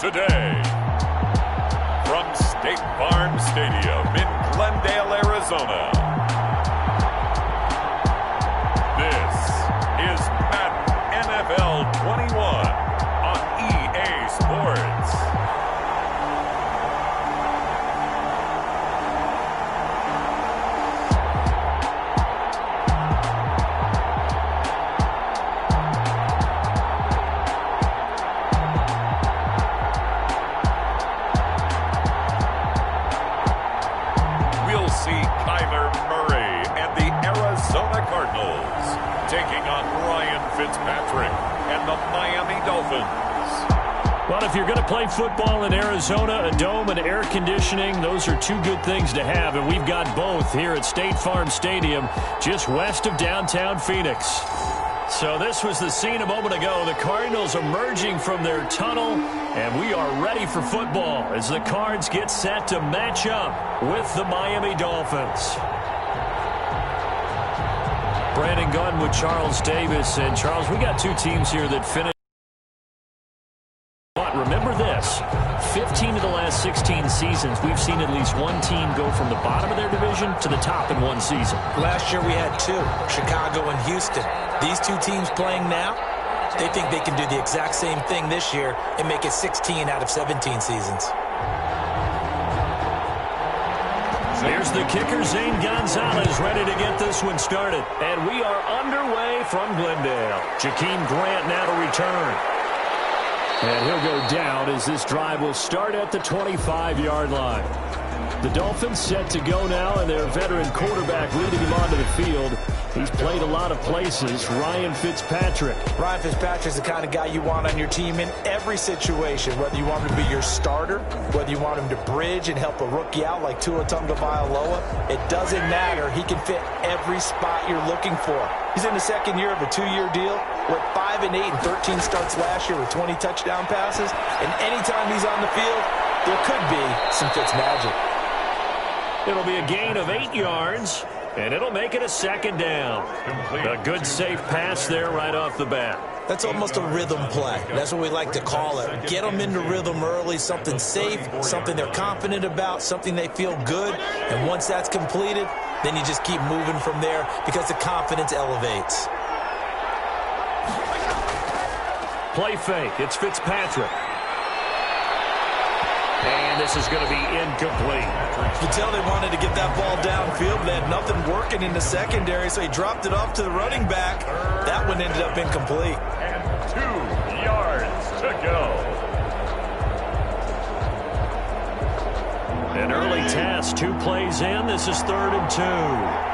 today. From State Farm Stadium in Glendale, Arizona, this is Madden NFL 21 on EA Sports. Taking on Ryan Fitzpatrick and the Miami Dolphins. Well, if you're going to play football in Arizona, a dome and air conditioning, those are two good things to have, and we've got both here at State Farm Stadium, just west of downtown Phoenix. So this was the scene a moment ago. The Cardinals emerging from their tunnel, and we are ready for football as the Cards get set to match up with the Miami Dolphins. Brandon Gunn with Charles Davis. And, Charles, we got two teams here that finished. But remember this, 15 of the last 16 seasons, we've seen at least one team go from the bottom of their division to the top in one season. Last year we had two, Chicago and Houston. These two teams playing now, they think they can do the exact same thing this year and make it 16 out of 17 seasons. Here's the kicker, Zane Gonzalez, ready to get this one started. And we are underway from Glendale. Jakeem Grant now to return. And he'll go down as this drive will start at the 25-yard line. The Dolphins set to go now, and their veteran quarterback leading him onto the field. He's played a lot of places, Ryan Fitzpatrick. Ryan Fitzpatrick's the kind of guy you want on your team in every situation, whether you want him to be your starter, whether you want him to bridge and help a rookie out like Tua Tagovailoa. It doesn't matter. He can fit every spot you're looking for. He's in the second year of a 2-year deal. Went 5-8 and 13 starts last year with 20 touchdown passes. And anytime he's on the field, there could be some Fitz magic. It'll be a gain of 8 yards, and it'll make it a second down. A good safe pass there right off the bat. That's almost a rhythm play. That's what we like to call it. Get them into rhythm early, something safe, something they're confident about, something they feel good. And once that's completed, then you just keep moving from there because the confidence elevates. Play fake. It's Fitzpatrick. And this is going to be incomplete. You tell they wanted to get that ball downfield. They had nothing working in the secondary, so he dropped it off to the running back. That one ended up incomplete. And 2 yards to go. An early test, 2 plays in. This is 3rd and 2.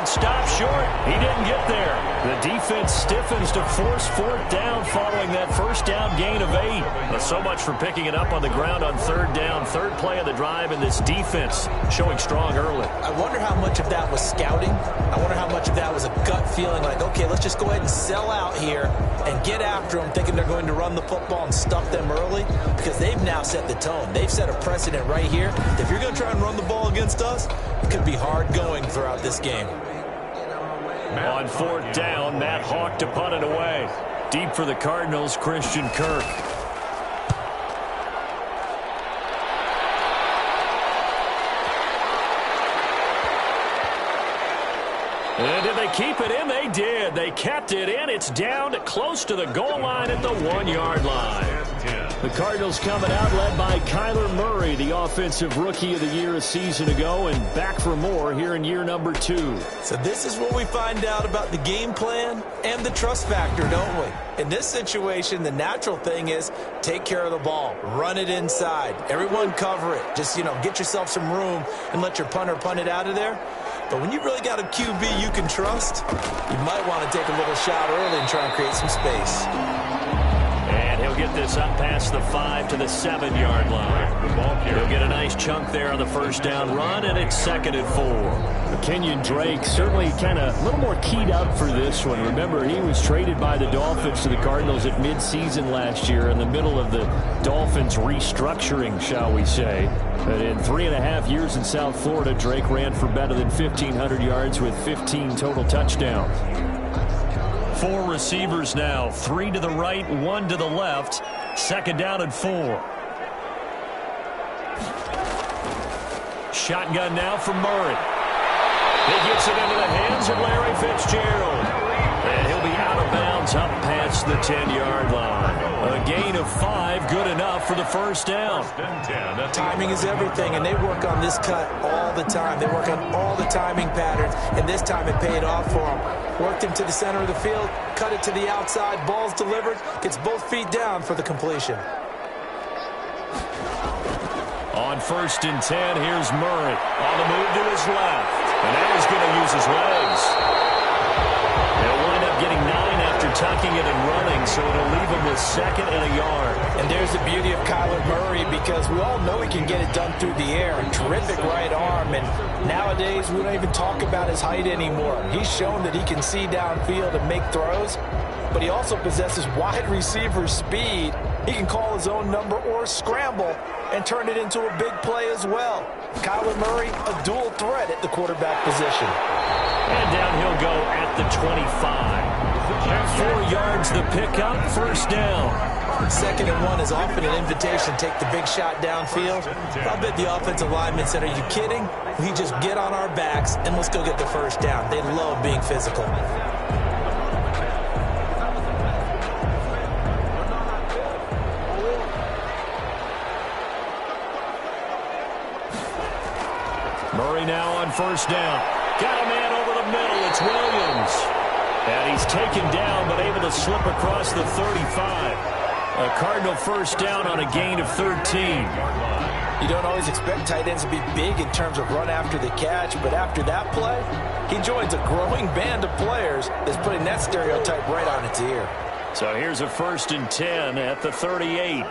Stop short. He didn't get there. The defense stiffens to force 4th down following that first down gain of 8. So much for picking it up on the ground on 3rd down. 3rd play of the drive, and this defense showing strong early. I wonder how much of that was scouting. I wonder how much of that was a gut feeling like, okay, let's just go ahead and sell out here and get after them, thinking they're going to run the football and stuff them early, because they've now set the tone. They've set a precedent right here. If you're going to try and run the ball against us, it could be hard going throughout this game. On 4th down, Matt Hawk to punt it away. Deep for the Cardinals, Christian Kirk. And did they keep it in? They did. They kept it in. It's down to close to the goal line at the 1-yard line. The Cardinals coming out led by Kyler Murray, the offensive rookie of the year a season ago, and back for more here in year number 2. So this is what we find out about the game plan and the trust factor, don't we? In this situation, the natural thing is take care of the ball, run it inside, everyone cover it. Just, get yourself some room and let your punter punt it out of there. But when you really got a QB you can trust, you might want to take a little shot early and try and create some space. And he'll He'll get this up past the 5 to the 7-yard line. He'll get a nice chunk there on the first down run, and it's 2nd and 4. Kenyon Drake certainly kind of a little more keyed up for this one. Remember, he was traded by the Dolphins to the Cardinals at midseason last year in the middle of the Dolphins restructuring, shall we say. But in 3.5 years in South Florida, Drake ran for better than 1,500 yards with 15 total touchdowns. 4 receivers now, 3 to the right, 1 to the left. 2nd down and 4. Shotgun now for Murray. He gets it into the hands of Larry Fitzgerald. And he'll be out of bounds up past the 10-yard line. A gain of 5, good enough for the first down. Timing is everything, and they work on this cut all the time. They work on all the timing patterns, and this time it paid off for them. Worked him to the center of the field, cut it to the outside, ball's delivered, gets both feet down for the completion. On 1st and 10, here's Murray on the move to his left. And now he's going to use his legs. They'll wind up getting 9 after tucking it and running, so it'll leave him with 2nd and a yard. And there's the beauty of Kyler Murray, because we all know he can get it done through the air. A terrific right arm, and nowadays we don't even talk about his height anymore. He's shown that he can see downfield and make throws, but he also possesses wide receiver speed. He can call his own number or scramble and turn it into a big play as well. Kyler Murray, a dual threat at the quarterback position. And down he'll go at the 25. 4 yards the pickup, first down. 2nd and 1 is often an invitation to take the big shot downfield. I bet the offensive linemen said, are you kidding? We just get on our backs and let's go get the first down. They love being physical. Murray now on first down. Got a man over the middle. It's Williams. And he's taken down but able to slip across the 35. A Cardinal first down on a gain of 13. You don't always expect tight ends to be big in terms of run after the catch, but after that play, he joins a growing band of players that's putting that stereotype right on its ear. So here's a 1st and 10 at the 38.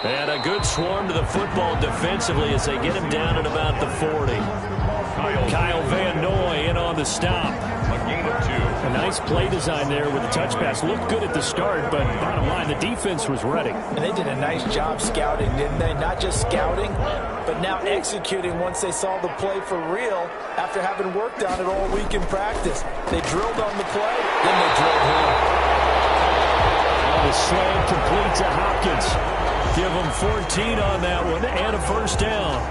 And a good swarm to the football defensively as they get him down at about the 40. Kyle Van Noy in on the stop. A gain of 2. A nice play design there with the touch pass. Looked good at the start, but bottom line, the defense was ready. And they did a nice job scouting, didn't they? Not just scouting, but now executing once they saw the play for real after having worked on it all week in practice. They drilled on the play, then they drilled him. The slam complete to Hopkins. Give him 14 on that one and a first down.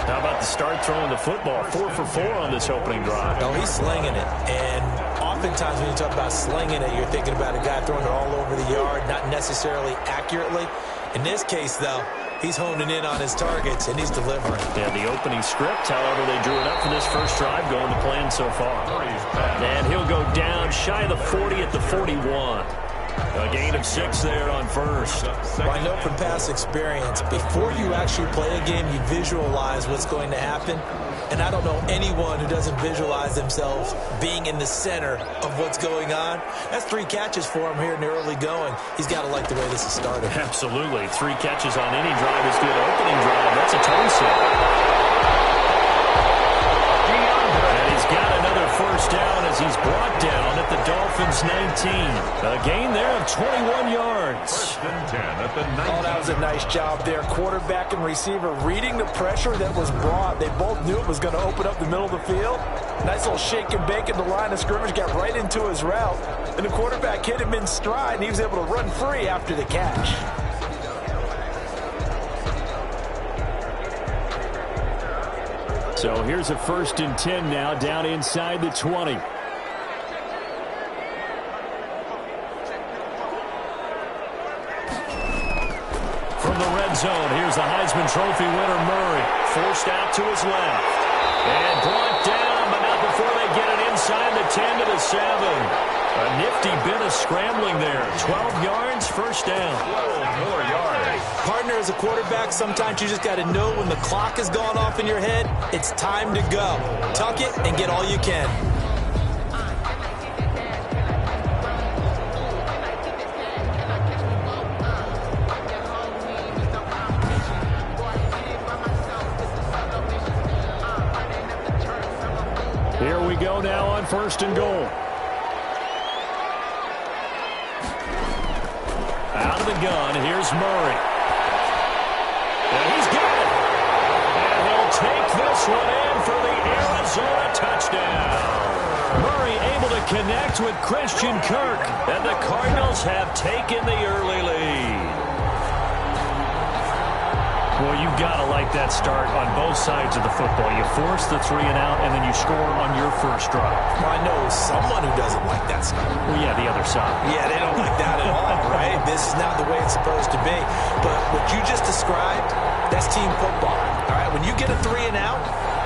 How about the start throwing the football? 4 for 4 on this opening drive. Oh, he's slinging it. And oftentimes when you talk about slinging it, you're thinking about a guy throwing it all over the yard, not necessarily accurately. In this case, though, he's honing in on his targets, and he's delivering. Yeah, the opening script, however, they drew it up for this first drive, going to plan so far. And he'll go down shy of the 40 at the 41. A gain of 6 there on first. Well, I know from past experience, before you actually play a game, you visualize what's going to happen. And I don't know anyone who doesn't visualize themselves being in the center of what's going on. That's 3 catches for him here in the early going. He's got to like the way this has started. Absolutely. 3 catches on any drive is good. Opening drive, that's a tone set. And he's got another first down as he's brought down at the Dolphins' 19. A gain there of 21 yards. 1st and 10 at the 19. Oh, that was a nice job there. Quarterback and receiver reading the pressure that was brought. They both knew it was going to open up the middle of the field. Nice little shake and bake in the line of scrimmage, got right into his route. And the quarterback hit him in stride, and he was able to run free after the catch. So here's a 1st and 10 now, down inside the 20. From the red zone, here's the Heisman Trophy winner Murray. Forced out to his left. And brought down, but not before they get it inside the 10 to the 7. A nifty bit of scrambling there. 12 yards, first down. 12 more yards. Partner, as a quarterback, sometimes you just got to know when the clock has gone off in your head, it's time to go. Tuck it and get all you can. Here we go now on 1st and goal. Out of the gun, here's Murray. And he's got it. And he'll take this one in for the Arizona touchdown. Murray able to connect with Christian Kirk, and the Cardinals have taken the early lead. Well, you've got to like that start on both sides of the football. You force the 3 and out, and then you score on your first drive. Well, I know someone who doesn't like that start. Well, yeah, the other side. Yeah, they don't like that at all, right? This is not the way it's supposed to be. But what you just described, that's team football. All right, when you get a 3 and out,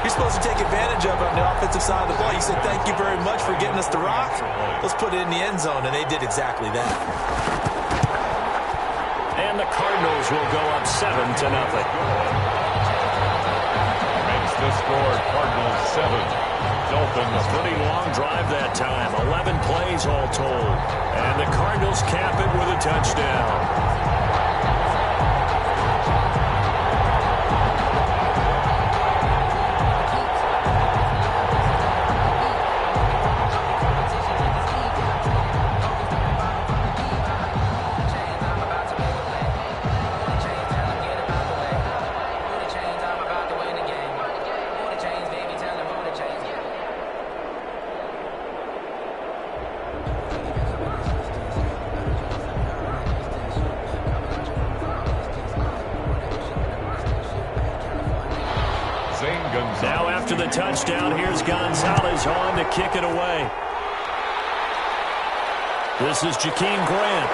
you're supposed to take advantage of it on the offensive side of the ball. You said, thank you very much for getting us the rock. Let's put it in the end zone, and they did exactly that. And the Cardinals will go up 7-0. Makes the score Cardinals 7. Dolphins. A pretty long drive that time. 11 plays all told. And the Cardinals cap it with a touchdown. Now after the touchdown, here's Gonzalez on to kick it away. This is Jakeem Grant.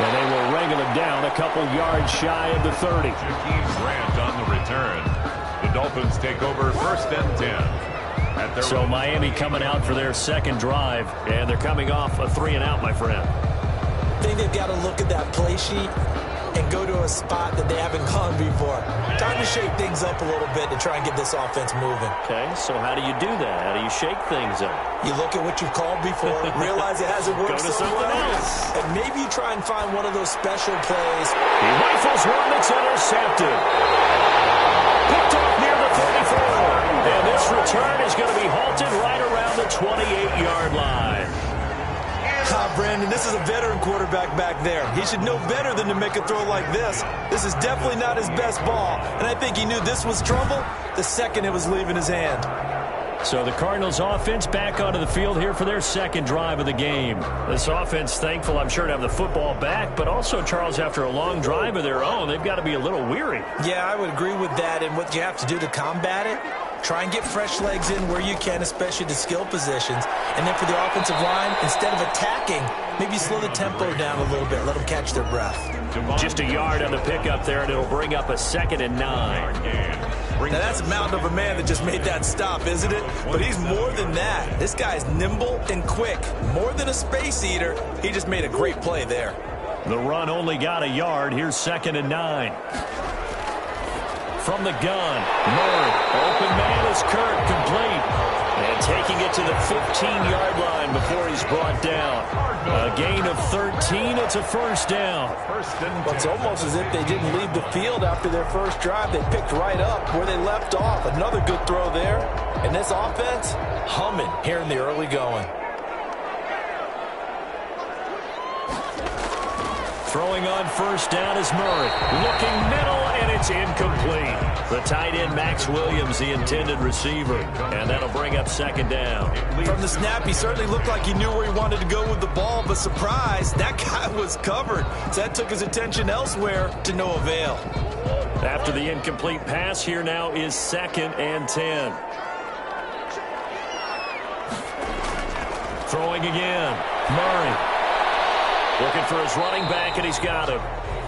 And they will wrangle it down a couple yards shy of the 30. Jakeem Grant on the return. The Dolphins take over 1st and 10. So Miami coming out for their second drive, and they're coming off a 3 and out, my friend. I think they've got to look at that play sheet and go to a spot that they haven't gone before. Time to shake things up a little bit to try and get this offense moving. Okay, so how do you do that? How do you shake things up? You look at what you've called before, realize it hasn't worked Go to so something well, else. and maybe you try and find one of those special plays. He rifles one that's intercepted. Picked off near the 34. And this return is going to be halted right around the 28-yard line. Brandon, this is a veteran quarterback back there. He should know better than to make a throw like this. This is definitely not his best ball, and I think he knew this was trouble the second it was leaving his hand. So the Cardinals offense back onto the field here for their second drive of the game. This offense thankful, I'm sure, to have the football back, but also, Charles, after a long drive of their own, they've got to be a little weary. Yeah, I would agree with that, and what you have to do to combat it, try and get fresh legs in where you can, especially the skill positions. And then for the offensive line, instead of attacking, maybe slow the tempo down a little bit. Let them catch their breath. Just a yard on the pickup there, and it'll bring up a 2nd and 9. Now, that's a mountain of a man that just made that stop, isn't it? But he's more than that. This guy's nimble and quick. More than a space eater. He just made a great play there. The run only got a yard. Here's 2nd and 9. From the gun, Murray. Open man is Kirk, complete. And taking it to the 15-yard line before he's brought down. A gain of 13. It's a first down. Well, it's almost as if they didn't leave the field after their first drive. They picked right up where they left off. Another good throw there. And this offense, humming here in the early going. Throwing on first down is Murray. Looking middle, and it's incomplete. The tight end, Max Williams, the intended receiver. And that'll bring up 2nd down. From the snap, he certainly looked like he knew where he wanted to go with the ball, but surprise, that guy was covered. So that took his attention elsewhere to no avail. After the incomplete pass, here now is 2nd and 10. Throwing again. Murray. Looking for his running back, and he's got him.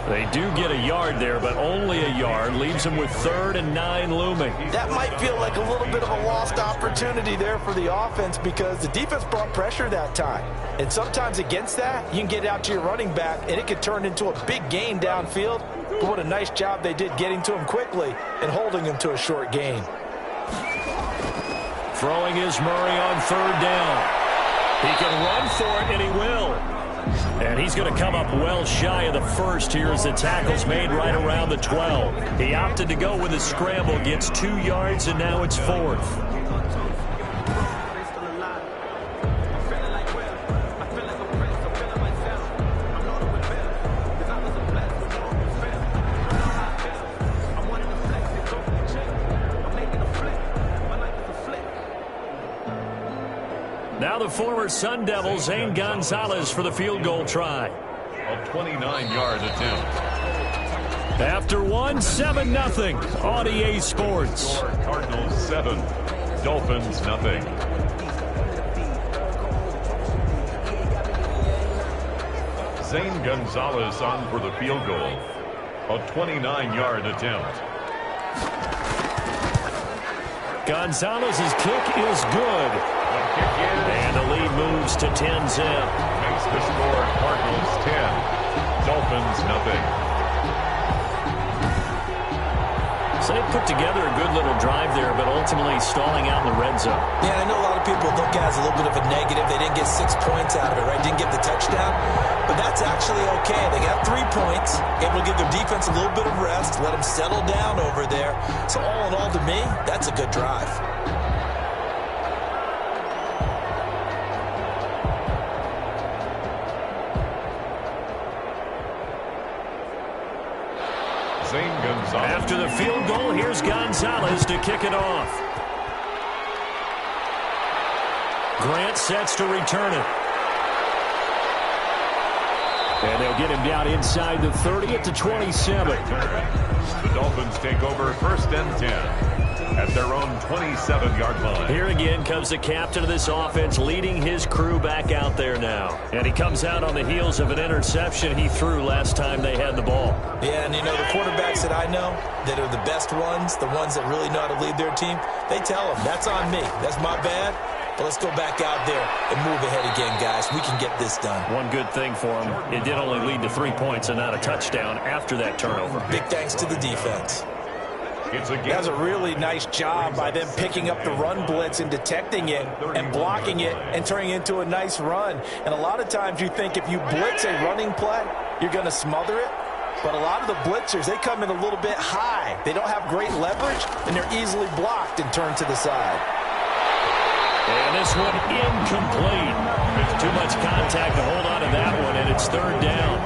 They do get a yard there, but only a yard. Leaves him with 3rd and 9 looming. That might feel like a little bit of a lost opportunity there for the offense because the defense brought pressure that time. And sometimes against that, you can get out to your running back, and it could turn into a big gain downfield. But what a nice job they did getting to him quickly and holding him to a short gain. Throwing is Murray on 3rd down. He can run for it, and he will. And he's going to come up well shy of the first here as the tackle's made right around the 12. He opted to go with a scramble, gets 2 yards, and now it's 4th. Now the former Sun Devil, Zane Gonzalez, for the field goal try. A 29-yard attempt. After 7-0 on EA Sports. Cardinals 7, Dolphins nothing. Zane Gonzalez on for the field goal. A 29-yard attempt. Gonzalez's kick is good. And the lead moves to 10-zip. Makes the score Cardinals 10, Dolphins nothing. So they put together a good little drive there, but ultimately stalling out in the red zone. Yeah, I know a lot of people look at it as a little bit of a negative. They didn't get 6 points out of it, right? Didn't get the touchdown. But that's actually okay. They got 3 points. Able to give their defense a little bit of rest, let them settle down over there. So all in all, to me, that's a good drive. After the field goal, here's Gonzalez to kick it off. Grant sets to return it. And they'll get him down inside the 30 at the 27. The Dolphins take over 1st and 10 at their own 27-yard line. Here again comes the captain of this offense, leading his crew back out there now. And he comes out on the heels of an interception he threw last time they had the ball. Yeah, and you know, the quarterbacks that I know that are the best ones, the ones that really know how to lead their team, they tell them, that's on me. That's my bad. But let's go back out there and move ahead again, guys. We can get this done. One good thing for him, it did only lead to 3 points and not a touchdown after that turnover. Big thanks to the defense. That was a really nice job by them picking up the run blitz and detecting it and blocking it and turning it into a nice run. And a lot of times you think if you blitz a running play, you're going to smother it. But a lot of the blitzers, they come in a little bit high. They don't have great leverage, and they're easily blocked and turned to the side. And this one incomplete. Too much contact to hold on to that one, and it's 3rd down.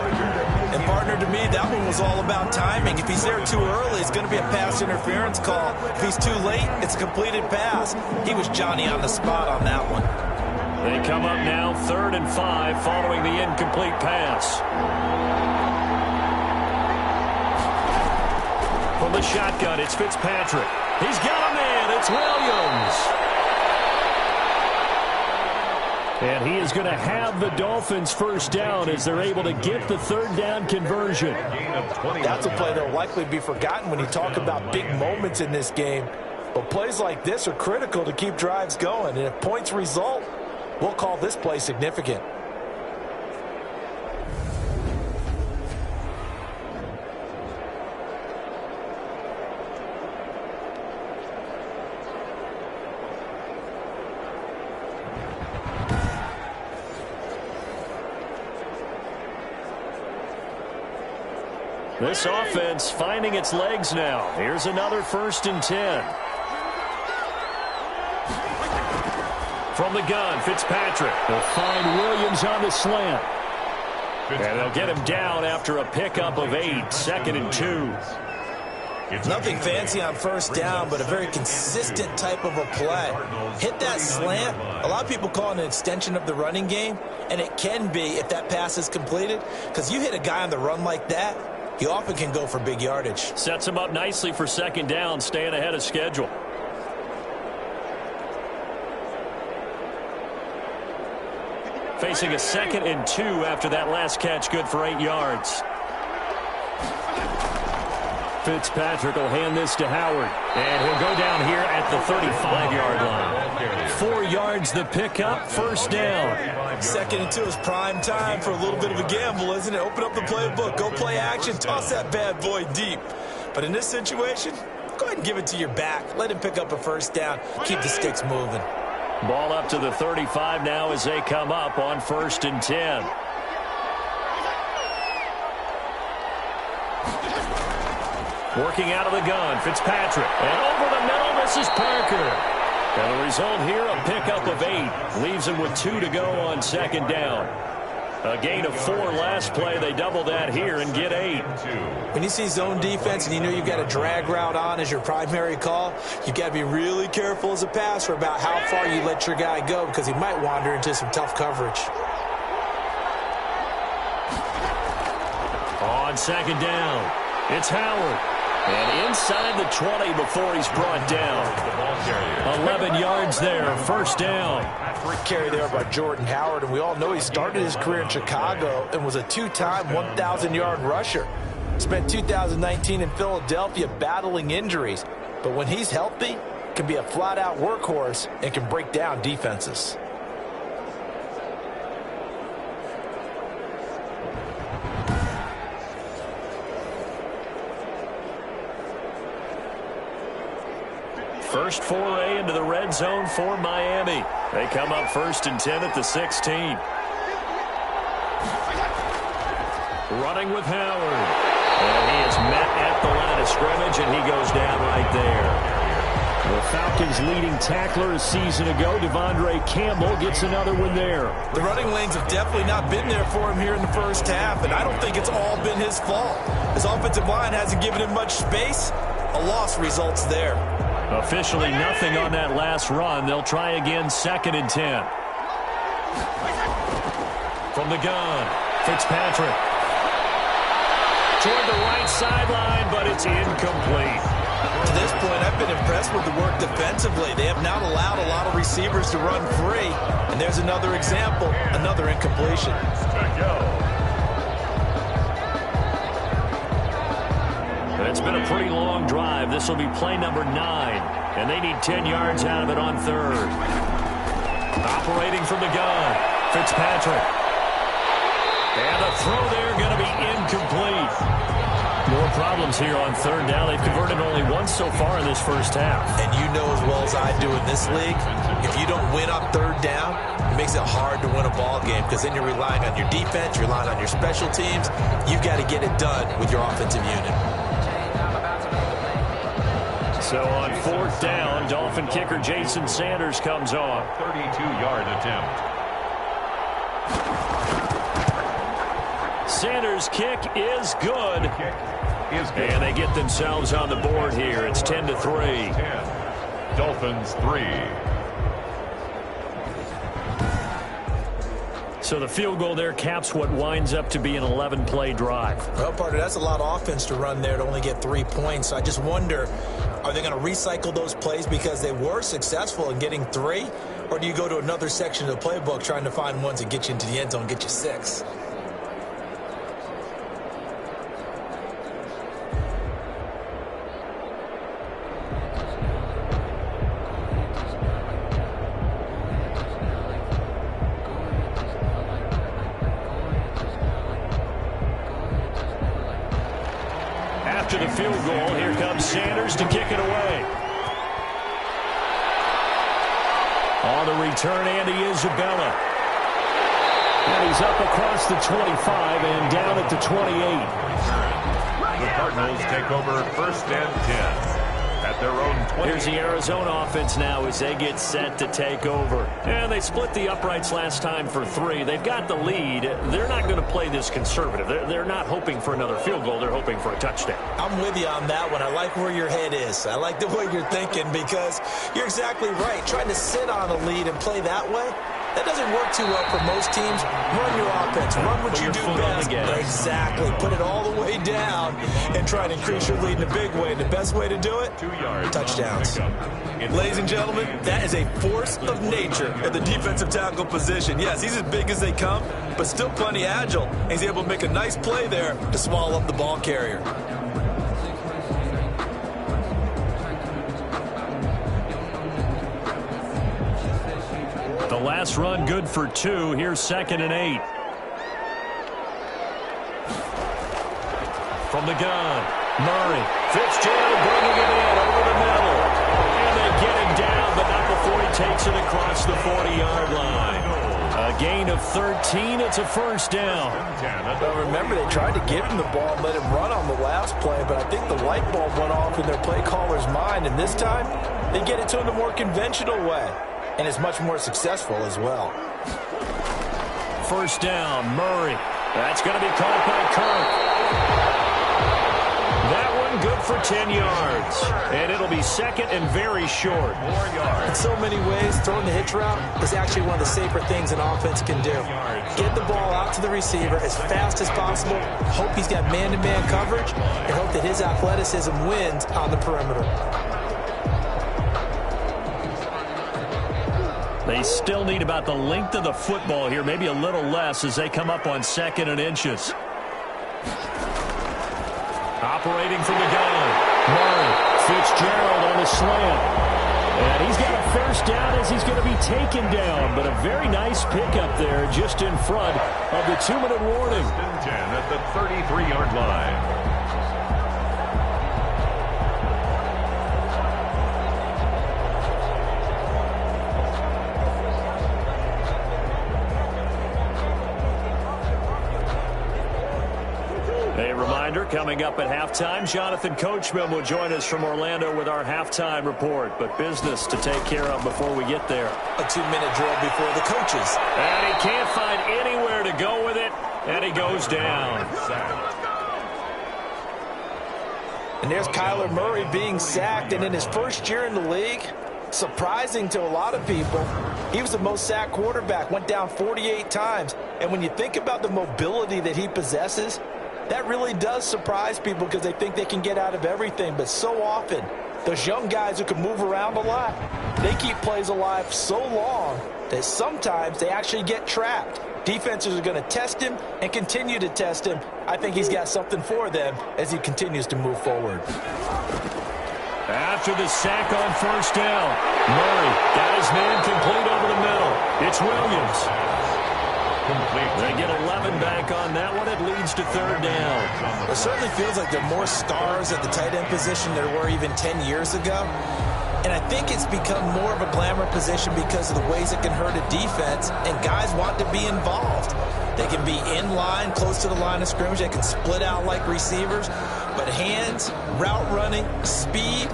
And partner, to me, that one was all about timing. If he's there too early, it's going to be a pass interference call. If he's too late, it's a completed pass. He was Johnny on the spot on that one. They come up now 3rd and 5 following the incomplete pass. From the shotgun, it's Fitzpatrick. He's got a man. It's Williams. And he is going to have the Dolphins 1st down as they're able to get the 3rd down conversion. That's a play that will likely be forgotten when you talk about big moments in this game. But plays like this are critical to keep drives going. And if points result, we'll call this play significant. This offense finding its legs now. Here's another 1st and 10. From the gun, Fitzpatrick. They'll find Williams on the slant. And they'll get him down after a pickup of 8. 2nd and 2. Nothing fancy on 1st down, but a very consistent type of a play. Hit that slant. A lot of people call it an extension of the running game, and it can be if that pass is completed, because you hit a guy on the run like that, he often can go for big yardage. Sets him up nicely for 2nd down, staying ahead of schedule. Facing a 2nd and 2 after that last catch, good for 8 yards. Fitzpatrick will hand this to Howard. And he'll go down here at the 35-yard line. 4 yards the pickup, 1st down. 2nd and 2 is prime time for a little bit of a gamble, isn't it? Open up the playbook, go play action, toss that bad boy deep. But in this situation, go ahead and give it to your back. Let him pick up a 1st down. Keep the sticks moving. Ball up to the 35 now as they come up on 1st and 10. Working out of the gun, Fitzpatrick. And over the middle, this is Parker. And the result here, a pickup of 8. Leaves him with 2 to go on 2nd down. A gain of 4 last play. They double that here and get 8. When you see zone defense and you know you've got a drag route on as your primary call, you've got to be really careful as a passer about how far you let your guy go because he might wander into some tough coverage. On second down, it's Howard. And inside the 20 before he's brought down. 11 yards there, first down. Great carry there by Jordan Howard, and we all know he started his career in Chicago and was a 2-time 1,000-yard rusher. Spent 2019 in Philadelphia battling injuries, but when he's healthy, can be a flat-out workhorse and can break down defenses. First foray into the red zone for Miami. They come up 1st and 10 at the 16. Running with Howard. And he is met at the line of scrimmage, and he goes down right there. The Falcons' leading tackler a season ago, Devondre Campbell, gets another one there. The running lanes have definitely not been there for him here in the first half, and I don't think it's all been his fault. His offensive line hasn't given him much space. A loss results there. Officially nothing on that last run. They'll try again 2nd and 10. From the gun, Fitzpatrick. Toward the right sideline, but it's incomplete. To this point, I've been impressed with the work defensively. They have not allowed a lot of receivers to run free. And there's another example, another incompletion. It's been a pretty long drive. This will be play number 9. And they need 10 yards out of it on 3rd. Operating from the gun, Fitzpatrick. And the throw there going to be incomplete. More problems here on 3rd down. They've converted only once so far in this first half. And you know as well as I do in this league, if you don't win on 3rd down, it makes it hard to win a ball game because then you're relying on your defense, you're relying on your special teams. You've got to get it done with your offensive unit. So on 4th down, Dolphin kicker Jason Sanders comes on. 32-yard attempt. Sanders' kick is good. And they get themselves on the board here. It's 10-3. 10. Dolphins 3. So the field goal there caps what winds up to be an 11-play drive. Well, partner, that's a lot of offense to run there to only get 3 points. So I just wonder, are they going to recycle those plays because they were successful in getting 3? Or do you go to another section of the playbook trying to find ones that get you into the end zone and get you 6? After the field goal, here comes Sanders to kick it away. On the return, Andy Isabella. And he's up across the 25 and down at the 28. The Cardinals take over 1st and 10 at their own 20. Here's the Arizona offense now as they get set to take over. And they split the uprights last time for 3. They've got the lead. They're not going to play this conservative. They're not hoping for another field goal. They're hoping for a touchdown. I'm with you on that one. I like where your head is. I like the way you're thinking because you're exactly right. Trying to sit on a lead and play that way, that doesn't work too well for most teams. Run your offense. Run what you do best. Exactly. Put it all the way down and try to increase your lead in a big way. The best way to do it, 2 yards. touchdowns. Ladies and gentlemen, that is a force of nature at the defensive tackle position. Yes, he's as big as they come, but still plenty agile. And he's able to make a nice play there to swallow up the ball carrier. The last run good for 2. Here's 2nd and 8. From the gun, Murray. Fitzgerald bringing it in over the middle. And they get him down, but not before he takes it across the 40-yard line. A gain of 13. It's a 1st down. Well, remember, they tried to give him the ball and let him run on the last play, but I think the light bulb went off in their play caller's mind, and this time they get it to him the more conventional way. And it's much more successful as well. first down. Murray. That's going to be caught by Kirk. That one good for 10 yards. And it'll be second and very short. 4 yards. In so many ways, throwing the hitch route is actually one of the safer things an offense can do. Get the ball out to the receiver as fast as possible, hope he's got man-to-man coverage, and hope that his athleticism wins on the perimeter. They still need about the length of the football here, maybe a little less as they come up on 2nd and inches. Operating from the gun. Murray. Fitzgerald on the slant. And he's got a first down as he's going to be taken down. But a very nice pickup there just in front of the 2-minute warning. 10 at the 33-yard line. A reminder, coming up at halftime, Jonathan Coachman will join us from Orlando with our halftime report. But business to take care of before we get there. A 2-minute drill before the coaches. And he can't find anywhere to go with it, and he goes down. And there's Kyler Murray being sacked, and in his first year in the league, surprising to a lot of people, he was the most sacked quarterback, went down 48 times. And when you think about the mobility that he possesses, that really does surprise people because they think they can get out of everything. But so often, those young guys who can move around a lot, they keep plays alive so long that sometimes they actually get trapped. Defenses are going to test him and continue to test him. I think he's got something for them as he continues to move forward. After the sack on first down, Murray got his man complete over the middle. It's Williams. They get 11 back on that one. It leads to 3rd down. It certainly feels like there are more stars at the tight end position than there were even 10 years ago. And I think it's become more of a glamour position because of the ways it can hurt a defense, and guys want to be involved. They can be in line, close to the line of scrimmage. They can split out like receivers. But hands, route running, speed,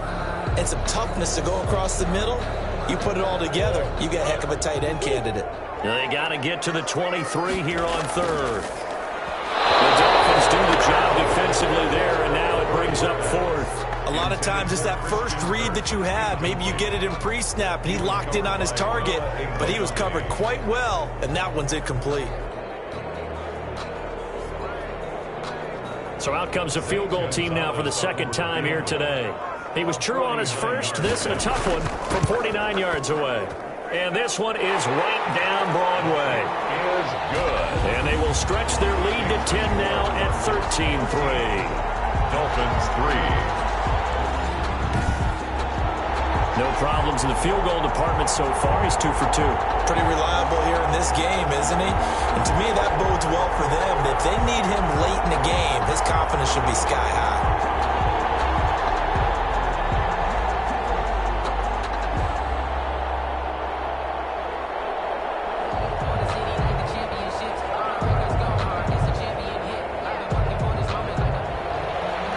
and some toughness to go across the middle, you put it all together, you get a heck of a tight end candidate. They got to get to the 23 here on 3rd. The Dolphins do the job defensively there, and now it brings up 4th. A lot of times it's that first read that you have. Maybe you get it in pre-snap, and he locked in on his target, but he was covered quite well, and that one's incomplete. So out comes a field goal team now for the 2nd time here today. He was true on his first. This a tough one from 49 yards away. And this one is right down Broadway. Is good. And they will stretch their lead to 10 now at 13-3. Dolphins 3. No problems in the field goal department so far. He's 2 for 2. Pretty reliable here in this game, isn't he? And to me, that bodes well for them. If they need him late in the game, his confidence should be sky high.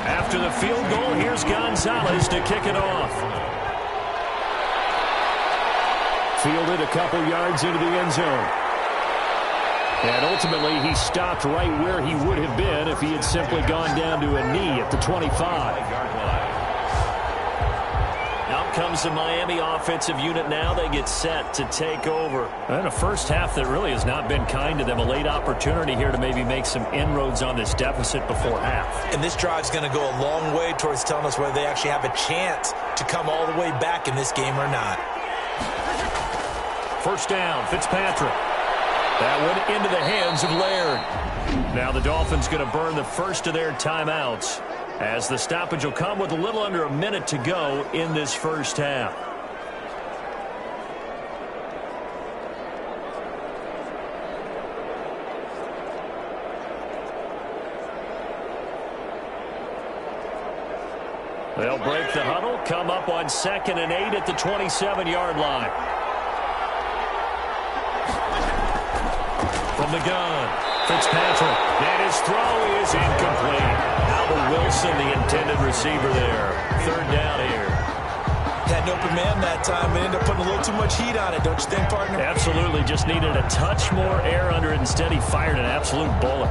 After the field goal, here's Gonzalez to kick it off. Fielded a couple yards into the end zone. And ultimately, he stopped right where he would have been if he had simply gone down to a knee at the 25. Out comes the Miami offensive unit now. They get set to take over. And a first half that really has not been kind to them. A late opportunity here to maybe make some inroads on this deficit before half. And this drive's going to go a long way towards telling us whether they actually have a chance to come all the way back in this game or not. First down, Fitzpatrick. That one into the hands of Laird. Now the Dolphins going to burn the first of their timeouts as the stoppage will come with a little under a minute to go in this first half. They'll break the huddle, come up on 2nd and 8 at the 27-yard line. From the gun, Fitzpatrick, and his throw is incomplete. Albert Wilson, the intended receiver there. 3rd down here. Had an open man that time and ended up putting a little too much heat on it, don't you think, partner? Absolutely. Just needed a touch more air under it. Instead, he fired an absolute bullet.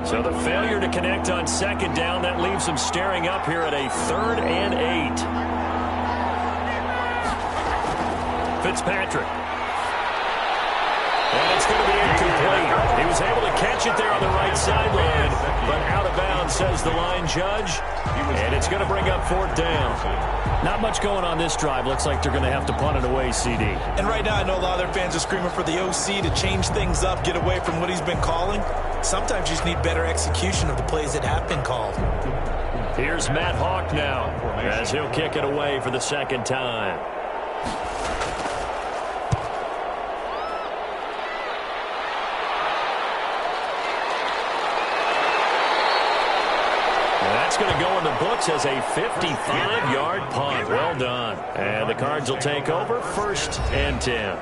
So the failure to connect on second down, that leaves them staring up here at a 3rd and 8. Fitzpatrick. And it's going to be incomplete. He was able to catch it there on the right sideline, but out of bounds, says the line judge. And it's going to bring up 4th down. Not much going on this drive. Looks like they're going to have to punt it away, CD. And right now I know a lot of their fans are screaming for the OC to change things up, get away from what he's been calling. Sometimes you just need better execution of the plays that have been called. Here's Matt Hawk now as he'll kick it away for the 2nd time. That's going to go in the books as a 55-yard punt. Well done. And the Cards will take over 1st and 10.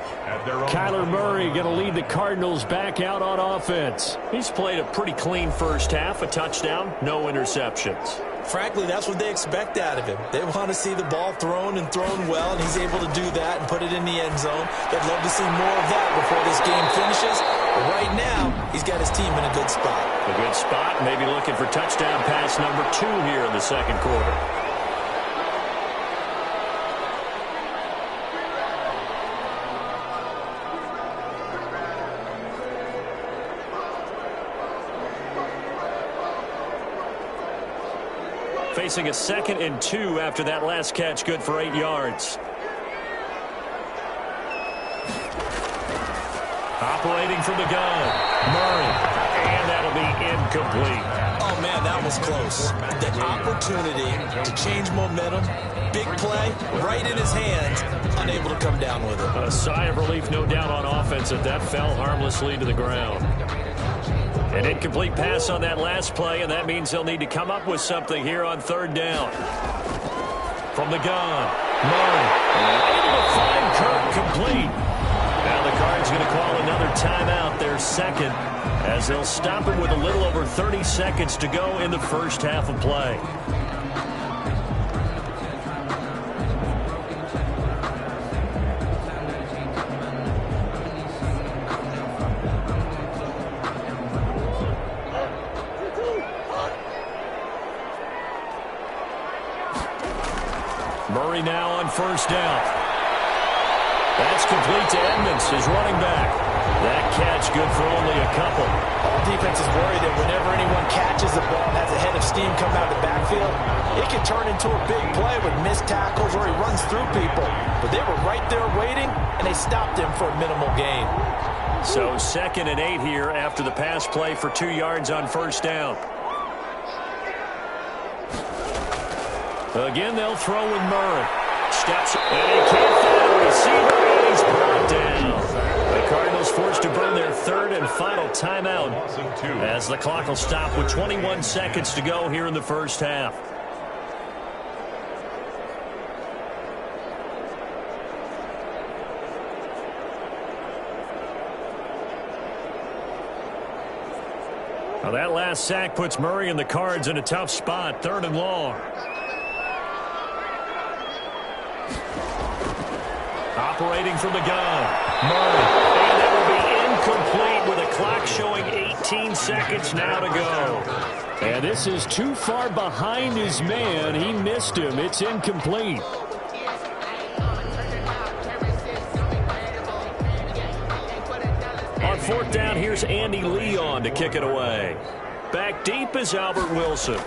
Kyler Murray going to lead the Cardinals back out on offense. He's played a pretty clean first half, a touchdown, no interceptions. Frankly, that's what they expect out of him. They want to see the ball thrown and thrown well, and he's able to do that and put it in the end zone. They'd love to see more of that before this game finishes. But right now, he's got his team in a good spot. A good spot, maybe looking for touchdown pass number 2 here in the 2nd quarter. Facing a 2nd and 2 after that last catch, good for 8 yards. Operating from the gun, Murray, and that'll be incomplete. Oh, man, that was close. The opportunity to change momentum, big play, right in his hands, unable to come down with it. A sigh of relief, no doubt, on offense that fell harmlessly to the ground. An incomplete pass on that last play, and that means they'll need to come up with something here on 3rd down. From the gun, Murray, able to find Kirk complete. Now the Cards going to call another timeout, their 2nd, as they'll stop it with a little over 30 seconds to go in the first half of play. Murray now on 1st down. That's complete to Edmonds, his running back. That catch good for only a couple. All defenses worry that whenever anyone catches the ball and has a head of steam coming out of the backfield, it can turn into a big play with missed tackles or he runs through people. But they were right there waiting, and they stopped him for a minimal gain. So 2nd and 8 here after the pass play for 2 yards on 1st down. Again, they'll throw with Murray. Steps, and he can't find a receiver, and he's brought down. The Cardinals forced to burn their 3rd and final timeout as the clock will stop with 21 seconds to go here in the first half. Now that last sack puts Murray and the Cards in a tough spot, 3rd and long. Operating from the gun, Murray, and that will be incomplete with a clock showing 18 seconds now to go. And this is too far behind his man. He missed him. It's incomplete. On 4th down, here's Andy Leon to kick it away. Back deep is Albert Wilson.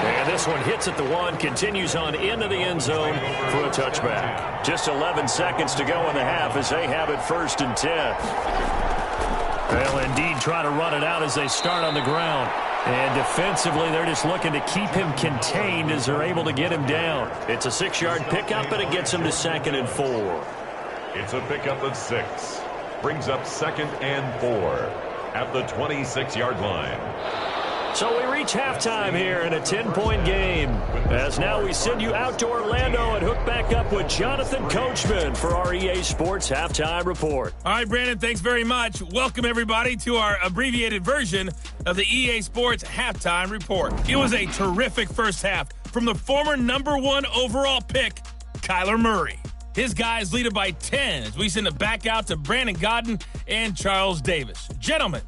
And this one hits at the 1, continues on into the end zone for a touchback. Just 11 seconds to go in the half as they have it 1st and 10. They'll indeed try to run it out as they start on the ground. And defensively, they're just looking to keep him contained as they're able to get him down. It's a 6-yard pickup, but it gets him to 2nd and 4. It's a pickup at 6. brings up 2nd and 4 at the 26-yard line. So we reach halftime here in a 10-point game. As now we send you out to Orlando and hook back up with Jonathan Coachman for our EA Sports Halftime Report. All right, Brandon, thanks very much. Welcome, everybody, to our abbreviated version of the EA Sports Halftime Report. It was a terrific first half from the former #1 overall pick, Kyler Murray. His guys lead it by 10 as we send it back out to Brandon Godden and Charles Davis. Gentlemen.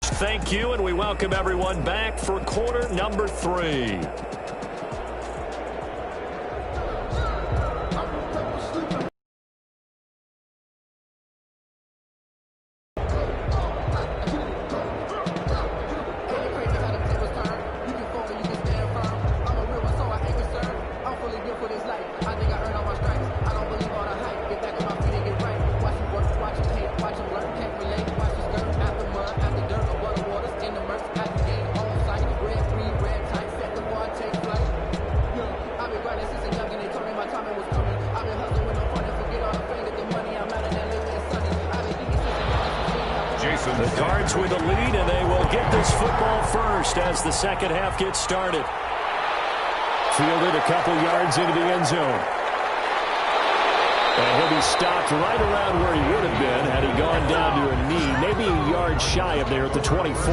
Thank you, and we welcome everyone back for quarter number 3. The Cards with a lead, and they will get this football first as the second half gets started. Fielded a couple yards into the end zone. And he'll be stopped right around where he would have been had he gone down to a knee, maybe a yard shy of there at the 24.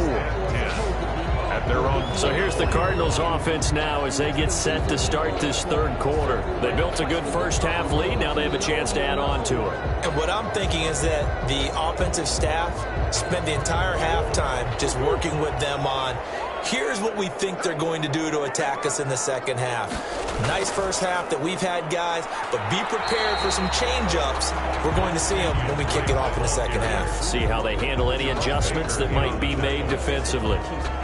At their own. So here's the Cardinals offense now as they get set to start this third quarter. They built a good first half lead. Now they have a chance to add on to it. And what I'm thinking is that the offensive staff spend the entire halftime just working with them on, here's what we think they're going to do to attack us in the second half. Nice first half that we've had, guys, but be prepared for some change-ups. We're going to see them when we kick it off in the second half. See how they handle any adjustments that might be made defensively.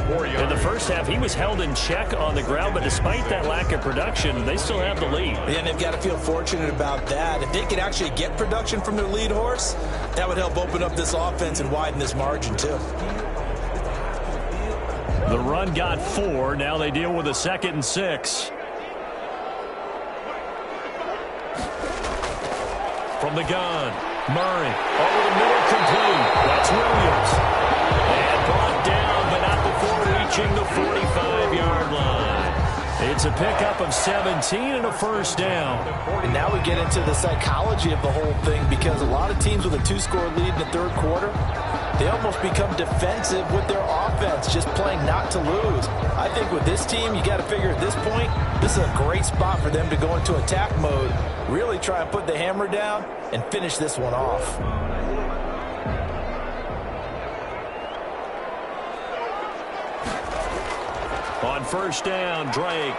In the first half, he was held in check on the ground, but despite that lack of production, they still have the lead. And they've got to feel fortunate about that. If they could actually get production from their lead horse, that would help open up this offense and widen this margin, too. The run got 4. Now they deal with a 2nd and 6. From the gun, Murray over the middle, complete. That's Williams. And brought down, but not before reaching the 45-yard line. It's a pickup of 17 and a first down. And now we get into the psychology of the whole thing, because a lot of teams with a 2-score lead in the third quarter, they almost become defensive with their offense, just playing not to lose. I think with this team, you got to figure at this point, this is a great spot for them to go into attack mode, really try and put the hammer down and finish this one off. On first down, Drake.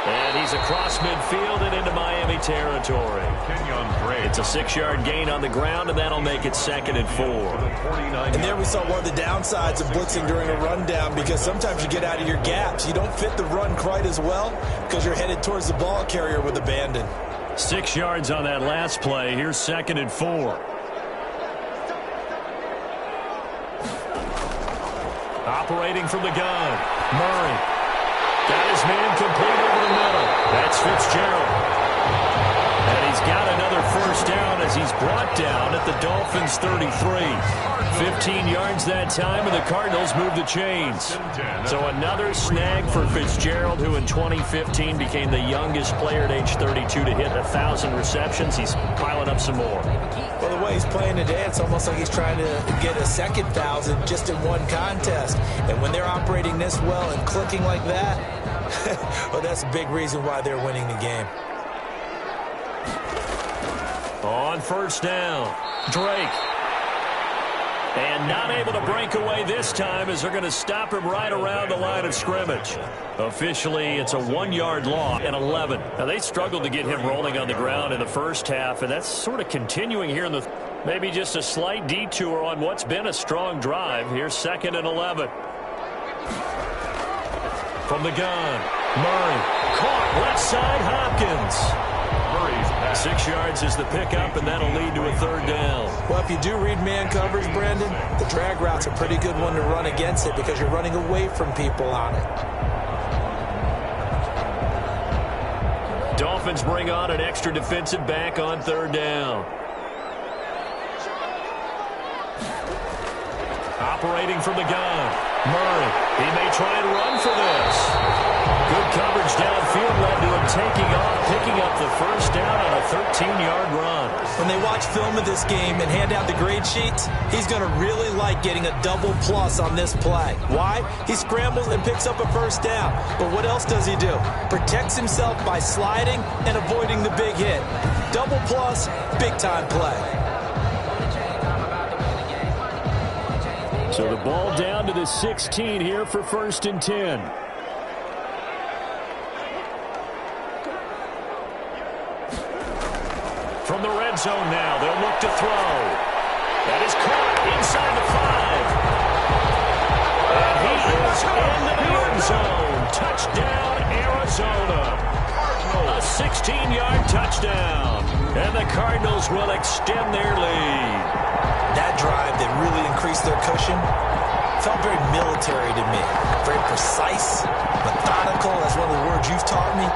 And he's across midfield and into Miami territory. Kenyon Drake. It's a 6-yard gain on the ground, and that'll make it 2nd and 4. And there we saw one of the downsides of blitzing during a rundown, because sometimes you get out of your gaps. You don't fit the run quite as well because you're headed towards the ball carrier with abandon. 6 yards on that last play. Here's 2nd and 4. Operating from the gun, Murray. Got his man complete over the middle. That's Fitzgerald. And he's got another first down as he's brought down at the Dolphins' 33. 15 yards that time, and the Cardinals move the chains. So another snag for Fitzgerald, who in 2015 became the youngest player at age 32 to hit 1,000 receptions. He's piling up some more. Well, the way he's playing today, it's almost like he's trying to get a second 1,000 just in one contest. And when they're operating this well and clicking like that, well, that's a big reason why they're winning the game. On first down, Drake. And not able to break away this time as they're going to stop him right around the line of scrimmage. Officially, it's a 1-yard loss and 11. Now, they struggled to get him rolling on the ground in the first half, and that's sort of continuing here in the maybe just a slight detour on what's been a strong drive. Here's 2nd and 11. From the gun, Murray. Caught left side, Hopkins. 6 yards is the pickup, and that'll lead to a 3rd down. Well, if you do read man coverage, Brandon, the drag route's a pretty good one to run against it because you're running away from people on it. Dolphins bring on an extra defensive back on 3rd down. Operating from the gun, Murray. He may try and run for this. Good coverage downfield led to him taking off, picking up the 1st down on a 13-yard run. When they watch film of this game and hand out the grade sheets, he's going to really like getting a double plus on this play. Why? He scrambles and picks up a 1st down. But what else does he do? Protects himself by sliding and avoiding the big hit. Double plus, big-time play. So the ball down to the 16 here for 1st and 10. From the red zone now, they'll look to throw. That is caught inside the 5. And he is into the end zone. Touchdown, Arizona. A 16-yard touchdown. And the Cardinals will extend their lead. That drive that really increased their cushion felt very military to me. Very precise, methodical, that's one of the words you've taught me.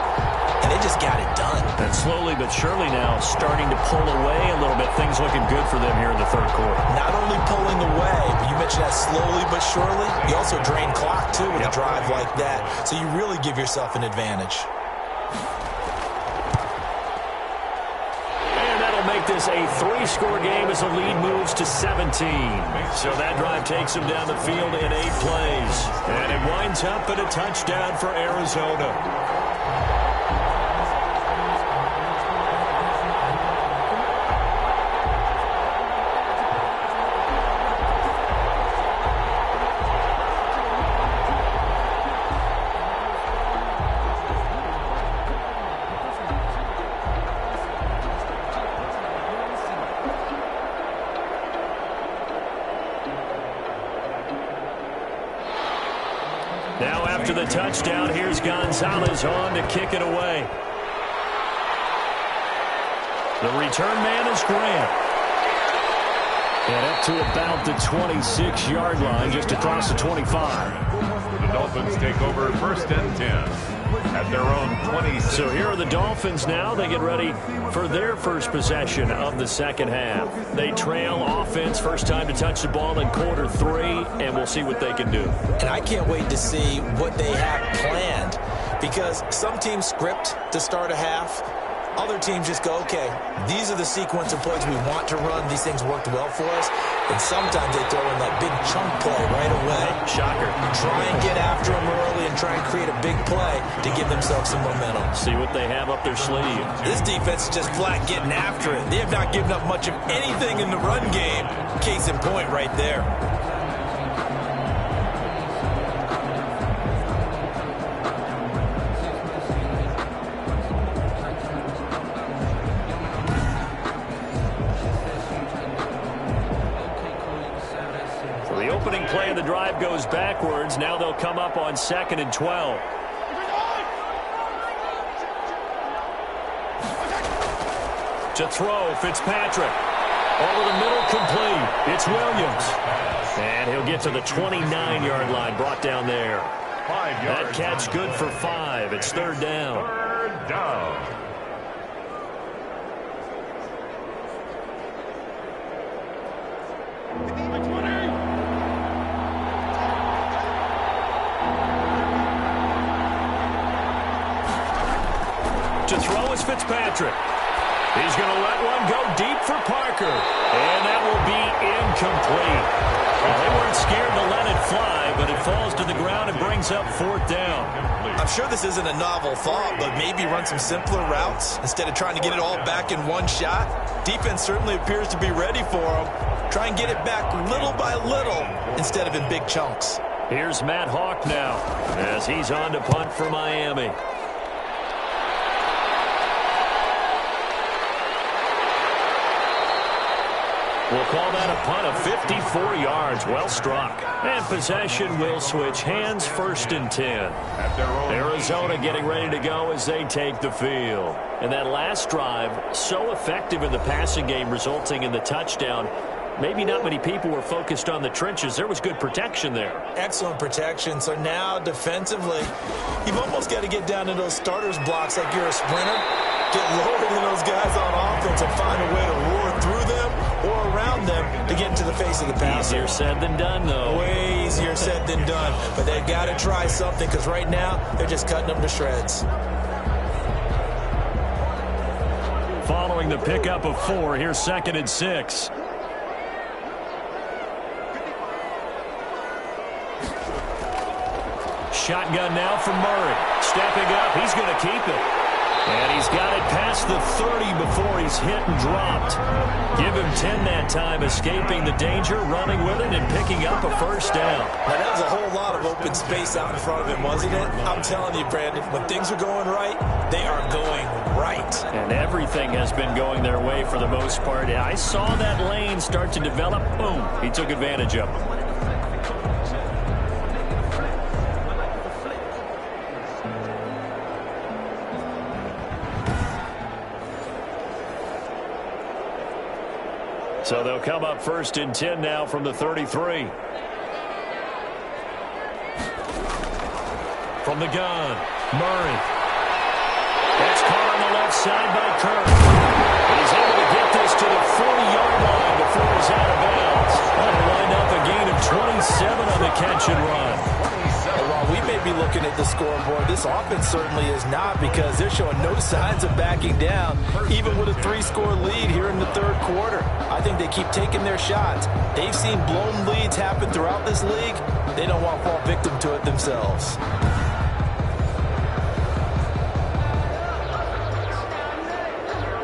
And they just got it done. And slowly but surely now starting to pull away a little bit. Things looking good for them here in the 3rd quarter. Not only pulling away, but you mentioned that slowly but surely. You also drain clock, too, with a drive like that. So you really give yourself an advantage. Make this a 3-score game as the lead moves to 17. So that drive takes him down the field in 8 plays. And it winds up at a touchdown for Arizona. Now after the touchdown, here's Gonzalez on to kick it away. The return man is Grant. And up to about the 26-yard line, just across the 25. The Dolphins take over 1st and 10 at their own 26. So here are the Dolphins now. They get ready for their first possession of the 2nd half. They trail offense, first time to touch the ball in quarter 3, and we'll see what they can do. And I can't wait to see what they have planned, because some teams script to start a half. Other teams just go, okay, these are the sequence of plays we want to run. These things worked well for us. And sometimes they throw in that big chunk play right away. Shocker. Try and get after them early and try and create a big play to give themselves some momentum. See what they have up their sleeve. This defense is just flat getting after it. They have not given up much of anything in the run game. Case in point right there. Opening play of the drive goes backwards. Now they'll come up on 2nd and 12. To throw, Fitzpatrick. Over the middle, complete. It's Williams. And he'll get to the 29-yard line, brought down there. 5 yards. That catch good for 5. It's 3rd down. 3rd down. To throw is Fitzpatrick. He's going to let one go deep for Parker. And that will be incomplete. Well, they weren't scared to let it fly, but it falls to the ground and brings up 4th down. I'm sure this isn't a novel thought, but maybe run some simpler routes instead of trying to get it all back in one shot. Defense certainly appears to be ready for them. Try and get it back little by little instead of in big chunks. Here's Matt Hawk now as he's on to punt for Miami. We'll call that a punt of 54 yards. Well struck. And possession will switch hands, 1st and 10. Arizona getting ready to go as they take the field. And that last drive, so effective in the passing game, resulting in the touchdown. maybe not many people were focused on the trenches. There was good protection there. Excellent protection. So now defensively, you've almost got to get down to those starters blocks like you're a sprinter. Get lower than those guys on offense and find a way to roar through them or around them to get into the face of the passer. Easier said than done, though. Way easier said than done. But they've got to try something because right now they're just cutting them to shreds. Following the pickup of 4, here's 2nd and 6. Shotgun now from Murray. Stepping up, he's going to keep it. And he's got it past the 30 before he's hit and dropped. Give him 10 that time, escaping the danger, running with it, and picking up a first down. Now, that was a whole lot of open space out in front of him, wasn't it? I'm telling you, Brandon, when things are going right, they are going right. And everything has been going their way for the most part. I saw that lane start to develop. Boom. He took advantage of it. So they'll come up 1st and 10 now from the 33. From the gun, Murray. That's caught on the left side by Kirk. He's able to get this to the 40-yard line before he's out of bounds. That'll wind up a gain of 27 on the catch and run. And while we may be looking at the scoreboard, this offense certainly is not, because they're showing no signs of backing down, even with a 3-score lead here in the 3rd quarter. I think they keep taking their shots. They've seen blown leads happen throughout this league. They don't want to fall victim to it themselves.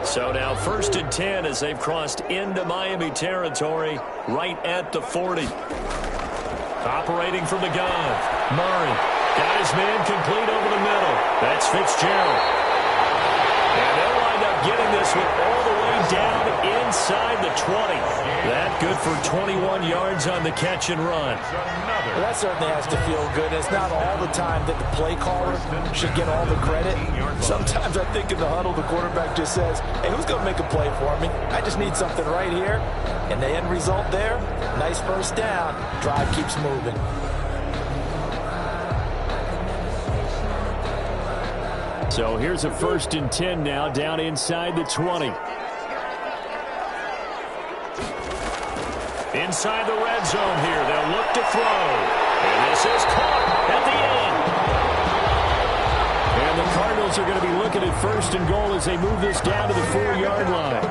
So now 1st and 10 as they've crossed into Miami territory right at the 40. Operating from the gun, Murray got his man complete over the middle. That's Fitzgerald. And they'll wind up getting this one all the way down inside the 20. That good for 21 yards on the catch and run. Well, that certainly has to feel good. It's not all the time that the play caller should get all the credit. Sometimes I think in the huddle, the quarterback just says, hey, who's going to make a play for me? I just need something right here. And the end result there, nice first down. Drive keeps moving. So here's a 1st and 10 now down inside the 20. Inside the red zone here. They'll look to throw. And this is caught at the end. And the Cardinals are going to be looking at 1st and goal as they move this down to the 4-yard line.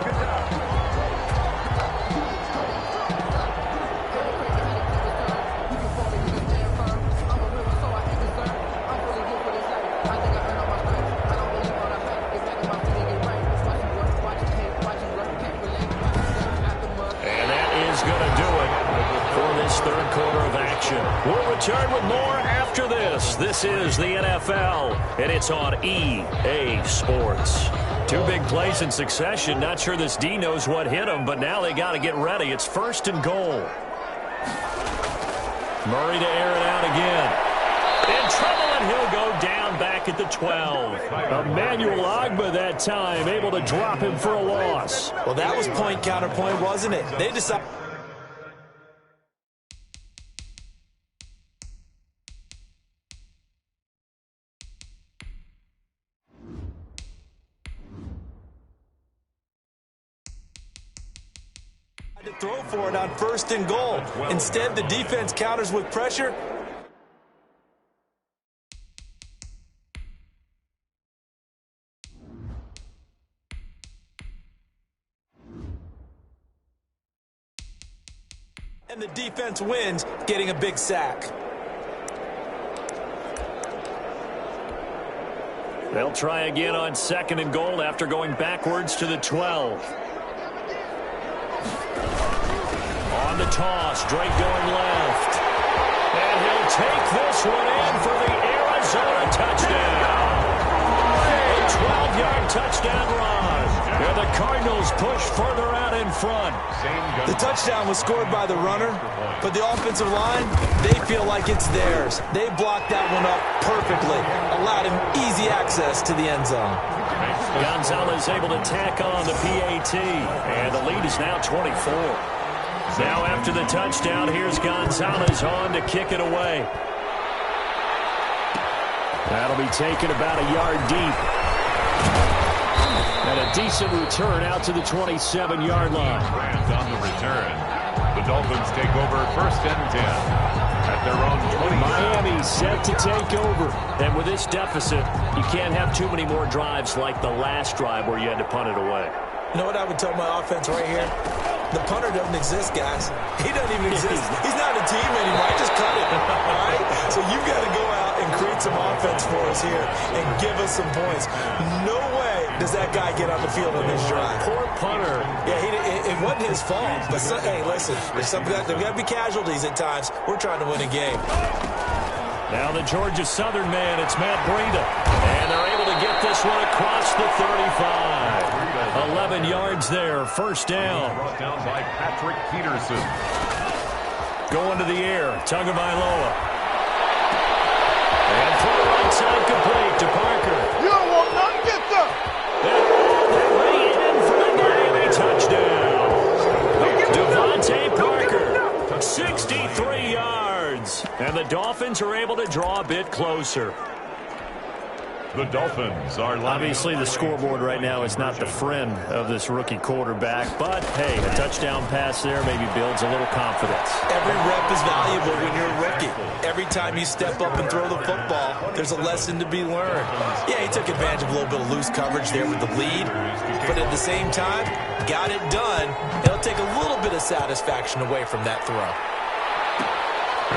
We'll return with more after this. This is the NFL, and it's on EA Sports. 2 big plays in succession. Not sure this D knows what hit him, but now they got to get ready. It's 1st and goal. Murray to air it out again. In trouble, and he'll go down back at the 12. Emmanuel Ogbah that time, able to drop him for a loss. Well, that was point counterpoint, wasn't it? They decided. To throw for it on 1st and goal. Instead, the defense counters with pressure. And the defense wins, getting a big sack. They'll try again on 2nd and goal after going backwards to the 12. On the toss, Drake going left. And he'll take this one in for the Arizona touchdown. A 12-yard touchdown run. And the Cardinals push further out in front. The touchdown was scored by the runner, but the offensive line, they feel like it's theirs. They blocked that one up perfectly, allowed him easy access to the end zone. Gonzalez able to tack on the PAT, and the lead is now 24. Now after the touchdown, here's Gonzalez on to kick it away. That'll be taken about a yard deep. And a decent return out to the 27-yard line. Grant on the return. The Dolphins take over 1st and 10 at their own 20. Miami set to take over. And with this deficit, you can't have too many more drives like the last drive where you had to punt it away. You know what I would tell my offense right here? The punter doesn't exist, guys. He doesn't even exist. He's not a team anymore. I just cut it. All right? So you've got to go out and create some offense for us here and give us some points. No way does that guy get on the field on this drive. Poor punter. Yeah, it wasn't his fault. But, hey, listen, there's got to be casualties at times. We're trying to win a game. Now the Georgia Southern man, it's Matt Breida. And they're able to get this one across the 35. 11 yards there, 1st down. Brought down by Patrick Peterson. Going to the air, Tagovailoa. And to the right side, complete to Parker. You don't want nothing, get there. Way in for the Miami touchdown. Devontae Parker, 63 yards. And the Dolphins are able to draw a bit closer. The Dolphins are Obviously, the scoreboard right now is not the friend of this rookie quarterback. But, hey, a touchdown pass there maybe builds a little confidence. Every rep is valuable when you're a rookie. Every time you step up and throw the football, there's a lesson to be learned. Yeah, he took advantage of a little bit of loose coverage there with the lead. But at the same time, got it done. It'll take a little bit of satisfaction away from that throw.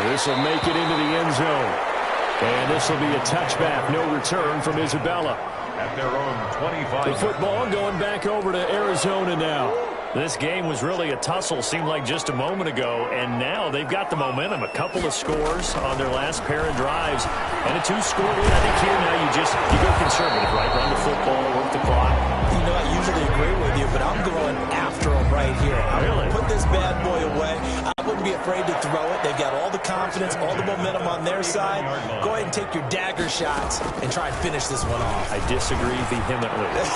This will make it into the end zone. And this will be a touchback, no return from Isabella. at their own 25. The football going back over to Arizona now. This game was really a tussle, seemed like just a moment ago, and now they've got the momentum. A couple of scores on their last pair of drives, and a two-score lead. I think here now you go conservative, right? Run the football, work the clock. You know, I usually agree with you, but I'm going after them right here. Really? Put this bad boy away. I wouldn't be afraid to throw it. They've got all the confidence, all the momentum on their side. Go ahead and take your dagger shots and try and finish this one off. I disagree vehemently. Let's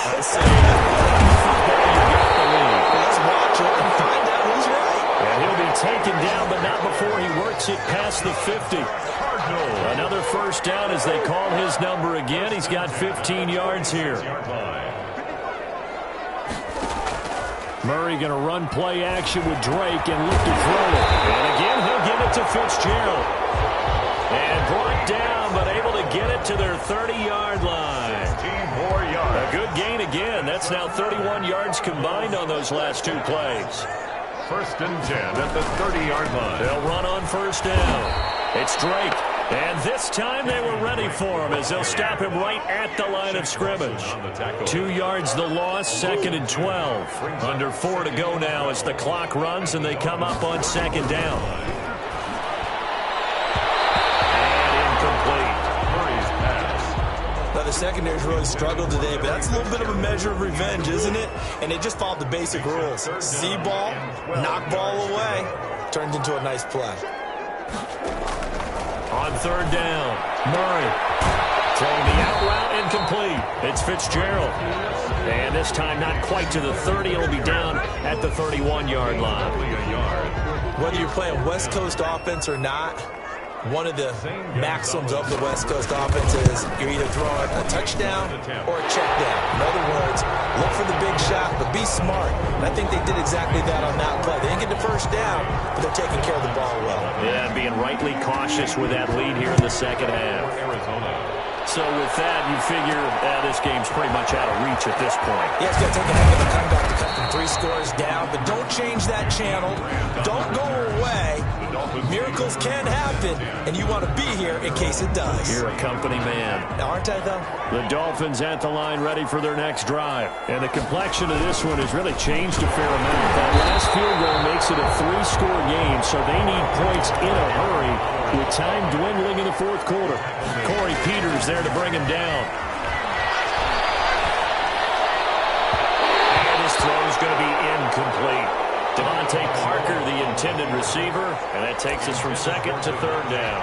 watch it and find out who's right. And he'll be taken down, but not before he works it past the 50. Another first down as they call his number again. He's got 15 yards here. Murray going to run play action with Drake and look to throw it. And again, he'll give it to Fitzgerald. And brought down, but able to get it to their 30-yard line. 15 more yards. A good gain again. That's now 31 yards combined on those last two plays. First and 10 at the 30-yard line. They'll run on first down. It's Drake. And this time they were ready for him as they'll stop him right at the line of scrimmage. 2 yards the loss, second and 12. Under 4 to go now as the clock runs and they come up on second down. And incomplete. Murray's pass. Now, the secondary's really struggled today, but that's a little bit of a measure of revenge, isn't it? And they just followed the basic rules. See ball, knock ball away. Turned into a nice play. On third down, Murray throwing the out route incomplete. It's Fitzgerald. And this time not quite to the 30. It'll be down at the 31-yard line. Whether you're playing West Coast offense or not, one of the maxims of the West Coast offense is you're either throwing a touchdown or a check down. In other words, look for the big shot, but be smart. And I think they did exactly that on that play. They didn't get the first down, but they're taking care of the ball well. Yeah, and being rightly cautious with that lead here in the second half. So with that, you figure this game's pretty much out of reach at this point. Yeah, it's going to take a heck of a comeback to cut from 3 scores down, but don't change that channel. Don't go away. Miracles can happen, and you want to be here in case it does. You're a company man. Aren't I, though? The Dolphins at the line ready for their next drive. And the complexion of this one has really changed a fair amount. That last field goal makes it a 3-score game, so they need points in a hurry with time dwindling in the fourth quarter. Corey Peters there to bring him down. And his throw is going to be incomplete. Devontae Parker, the intended receiver, and that takes us from second to third down.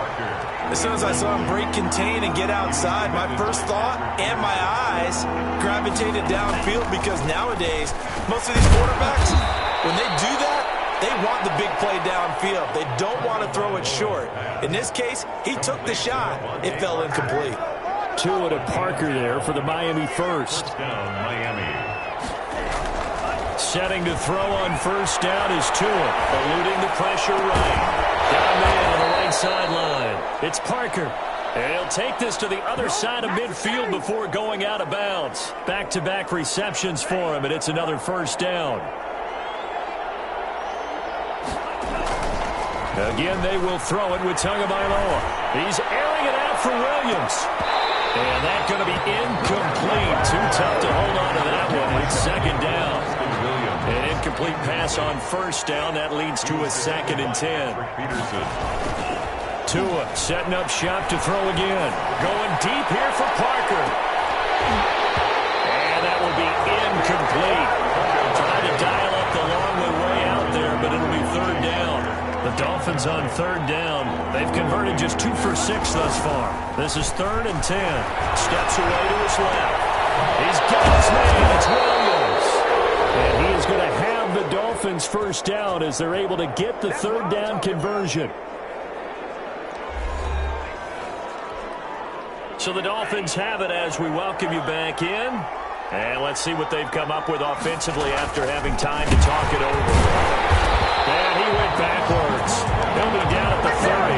As soon as I saw him break contain and get outside, my first thought and my eyes gravitated downfield because nowadays, most of these quarterbacks, when they do that, they want the big play downfield. They don't want to throw it short. In this case, he took the shot. It fell incomplete. Tua to Parker there for the Miami first. Down Miami. Setting to throw on first down is Tua, eluding the pressure right. Got a man on the right sideline. It's Parker. And he'll take this to the other side of midfield before going out of bounds. Back-to-back receptions for him, and it's another first down. Again, they will throw it with Tagovailoa. He's airing it out for Williams. And that's going to be incomplete. Too tough to hold on to that one. It's second down. An incomplete pass on first down. That leads to a 2nd and 10. Tua setting up shop to throw again. Going deep here for Parker. And that will be incomplete. Trying to dial up the long way out there, but it'll be third down. The Dolphins on third down. They've converted just 2 for 6 thus far. This is 3rd and 10. Steps away to his left. He's got his man. It's Williams. And he is going to have the Dolphins first down as they're able to get the third down conversion. So the Dolphins have it as we welcome you back in. And let's see what they've come up with offensively after having time to talk it over. And he went backwards. He'll be down at the 30.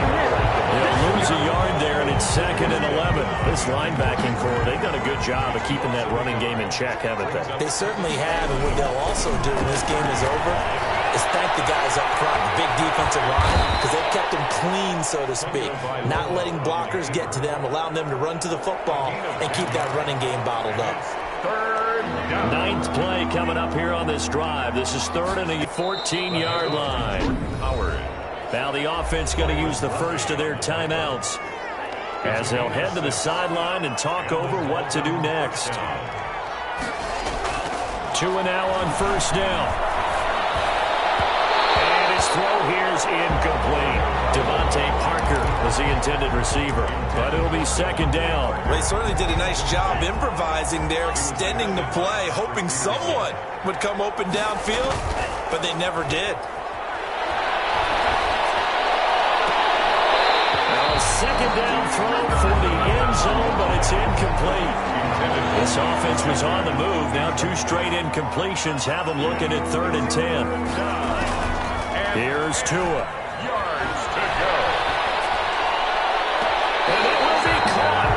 He'll lose a yard there, and it's 2nd and 11. This linebacking core, they've done a good job of keeping that running game in check, haven't they? They certainly have, and what they'll also do when this game is over is thank the guys up front, the big defensive line, because they've kept them clean, so to speak. Not letting blockers get to them, allowing them to run to the football and keep that running game bottled up. 9th play coming up here on this drive. This is 3rd and a 14-yard line. Now the offense going to use the first of their timeouts as they'll head to the sideline and talk over what to do next. Tua now on first down. And his throw here is incomplete. Devontae Parker was the intended receiver, but it'll be 2nd down. They certainly did a nice job improvising there, extending the play, hoping someone would come open downfield, but they never did. Now, 2nd down throw for the end zone, but it's incomplete. This offense was on the move. Now 2 straight incompletions have them looking at 3rd and 10. Here's Tua. And it will be caught.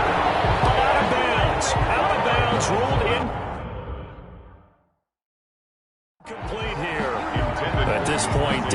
Out of bounds. Out of bounds. Ruled incomplete here. At this point,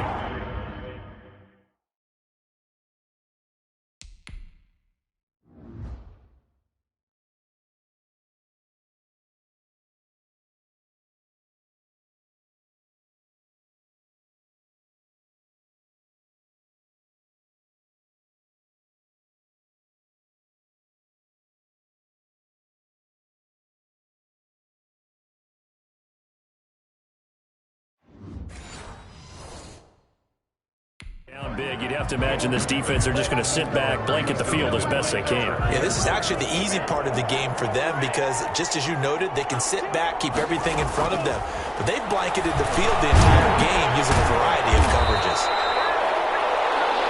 down big, you'd have to imagine this defense are just going to sit back, blanket the field as best they can. Yeah, this is actually the easy part of the game for them because, just as you noted, they can sit back, keep everything in front of them. But they've blanketed the field the entire game using a variety of coverages.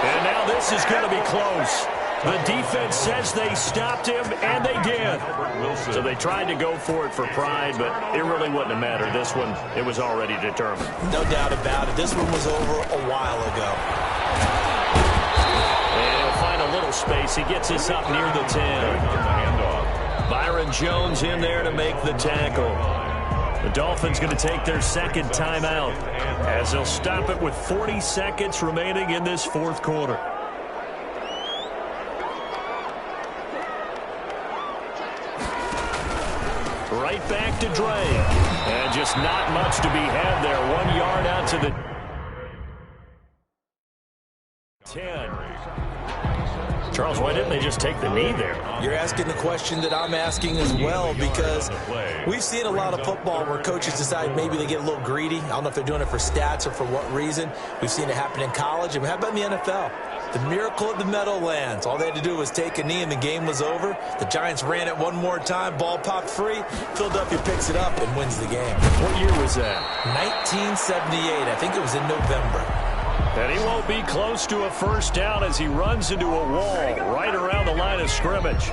And now this is going to be close. The defense says they stopped him, and they did. So they tried to go for it for pride, but it really wouldn't have mattered. This one, it was already determined. No doubt about it. This one was over a while ago. And he'll find a little space. He gets us up near the 10. Byron Jones in there to make the tackle. The Dolphins going to take their 2nd timeout as they'll stop it with 40 seconds remaining in this 4th quarter. Right back to Drake. And just not much to be had there. 1 yard out to the 10. Charles, why didn't they just take the knee there? You're asking the question that I'm asking as well, because we've seen a lot of football where coaches decide maybe they get a little greedy. I don't know if they're doing it for stats or for what reason. We've seen it happen in college. And how about in the NFL? The miracle of the Meadowlands. All they had to do was take a knee and the game was over. The Giants ran it one more time. Ball popped free. Philadelphia picks it up and wins the game. What year was that? 1978. I think it was in November. And he won't be close to a first down as he runs into a wall right around the line of scrimmage.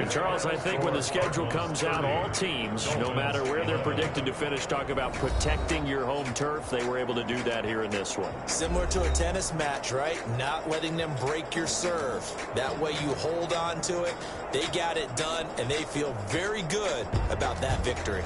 And Charles, I think when the schedule comes out, all teams, no matter where they're predicted to finish, talk about protecting your home turf. They were able to do that here in this one. Similar to a tennis match, right? Not letting them break your serve. That way you hold on to it. They got it done, and they feel very good about that victory.